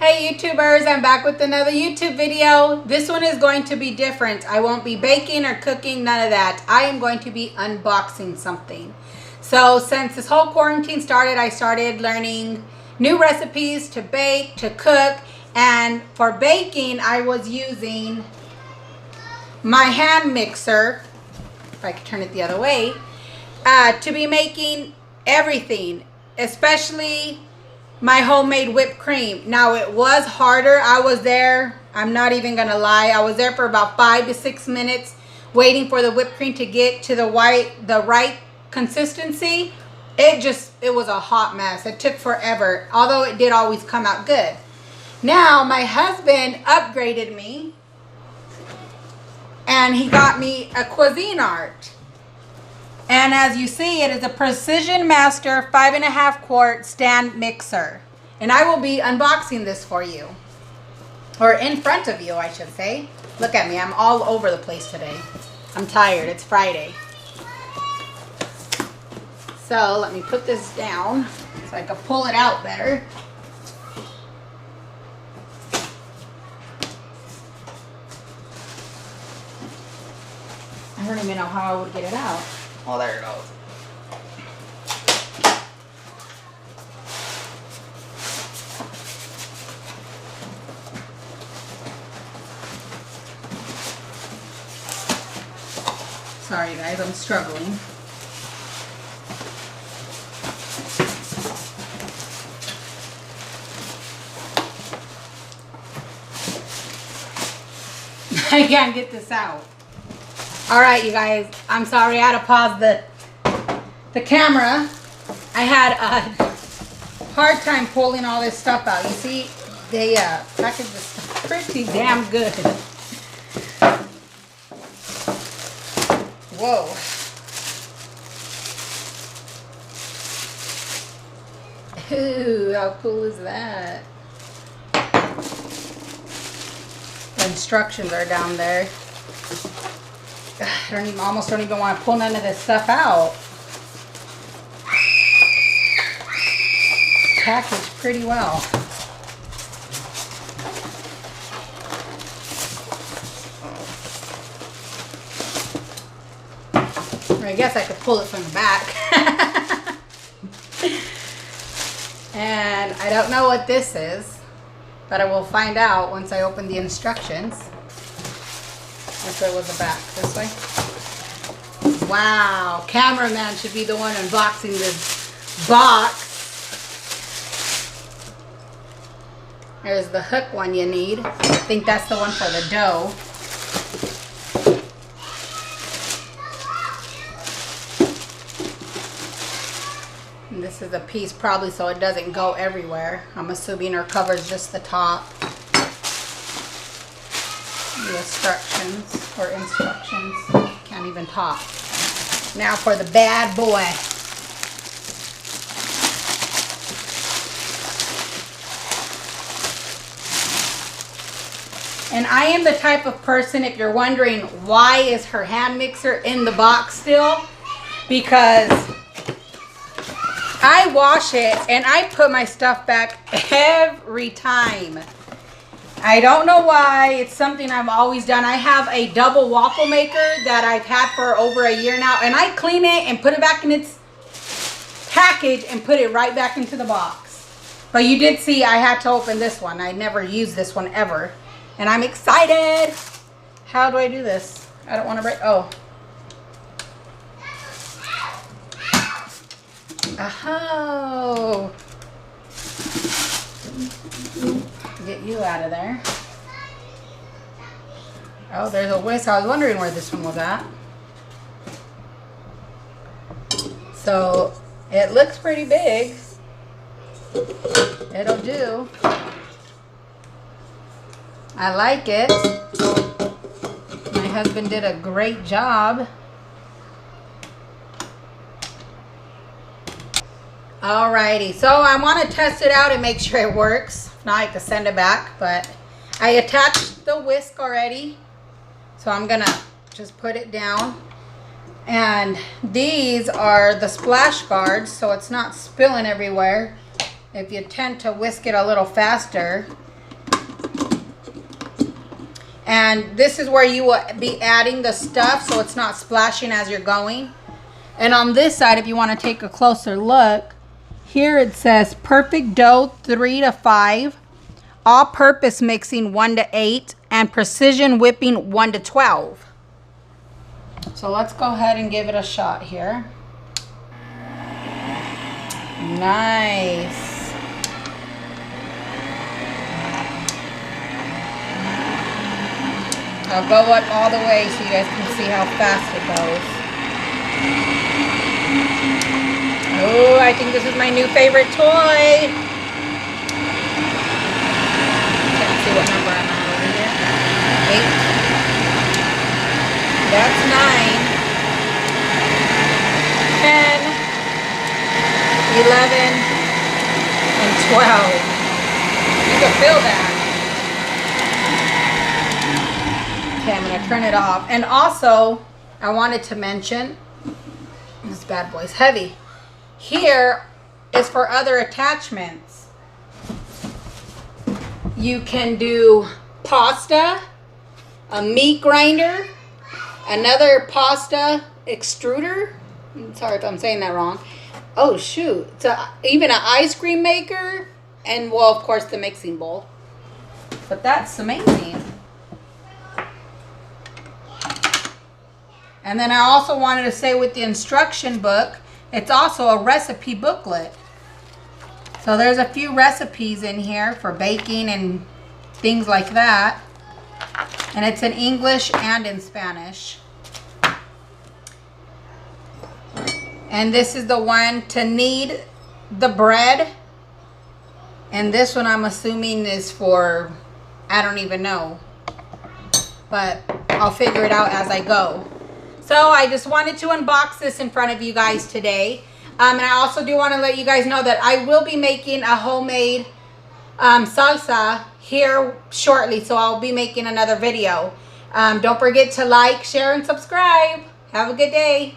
Hey YouTubers, I'm back with another YouTube video. This one is going to be different. I won't be baking or cooking, none of that. I am going to be unboxing something. So since this whole quarantine started, I started learning new recipes to bake, to cook. And for baking, I was using my hand mixer, if I could turn it the other way, to be making everything, especially my homemade whipped cream. Now it was harder. I was there, I'm not even gonna lie, I was there for about 5 to 6 minutes waiting for the whipped cream to get to the right consistency. It was a hot mess. It took forever, although it did always come out good. Now my husband upgraded me and he got me a Cuisinart. And as you see, it is a Precision Master 5.5 quart stand mixer. And I will be unboxing this for you. Or in front of you, I should say. Look at me, I'm all over the place today. I'm tired, it's Friday. So let me put this down so I can pull it out better. I don't even know how I would get it out. Oh, there it goes. Sorry guys, I'm struggling. I can't get this out. Alright you guys, I'm sorry I had to pause the camera. I had a hard time pulling all this stuff out. You see, they packaged this pretty damn good. Whoa. Ooh, how cool is that? The instructions are down there. I almost don't even want to pull none of this stuff out. Packaged pretty well. Or I guess I could pull it from the back. And I don't know what this is, but I will find out once I open the instructions. Which way was the back? This way? Wow. Cameraman should be the one unboxing this box. There's the hook one you need. I think that's the one for the dough. And this is a piece probably so it doesn't go everywhere. I'm assuming or covers just the top. The instructions, can't even talk. Now for the bad boy. And I am the type of person, if you're wondering why is her hand mixer in the box still, because I wash it and I put my stuff back every time. I don't know why. It's something I've always done. I have a double waffle maker that I've had for over a year now. And I clean it and put it back in its package and put it right back into the box. But you did see I had to open this one. I never used this one ever. And I'm excited. How do I do this? I don't want to break. Oh. Oh. Get you out of there. Oh, there's a whisk. I was wondering where this one was at. So it looks pretty big. It'll do. I like it. My husband did a great job. Alrighty, so I want to test it out and make sure it works. Now I have to send it back, but I attached the whisk already. So I'm gonna just put it down. And these are the splash guards, so it's not spilling everywhere. If you tend to whisk it a little faster, And this is where you will be adding the stuff so it's not splashing as you're going. And on this side, if you want to take a closer look, here it says perfect dough 3 to 5, all-purpose mixing 1 to 8, and precision whipping 1 to 12. So let's go ahead and give it a shot here. Nice. I'll go up all the way so you guys can see how fast it goes. Oh, I think this is my new favorite toy. Can't see what number I'm on over here. 8. That's 9. 10. 11. And 12. You can feel that. Okay, I'm going to turn it off. And also, I wanted to mention, this bad boy's heavy. Here is for other attachments. You can do pasta, a meat grinder, another pasta extruder. I'm sorry if I'm saying that wrong. Oh, shoot. It's even an ice cream maker. And, well, of course, the mixing bowl. But that's amazing. And then I also wanted to say with the instruction book, it's also a recipe booklet. So there's a few recipes in here for baking and things like that. And it's in English and in Spanish. And this is the one to knead the bread. And this one I'm assuming is for, I don't even know. But I'll figure it out as I go. So I just wanted to unbox this in front of you guys today. And I also do want to let you guys know that I will be making a homemade salsa here shortly. So I'll be making another video. Don't forget to like, share, and subscribe. Have a good day.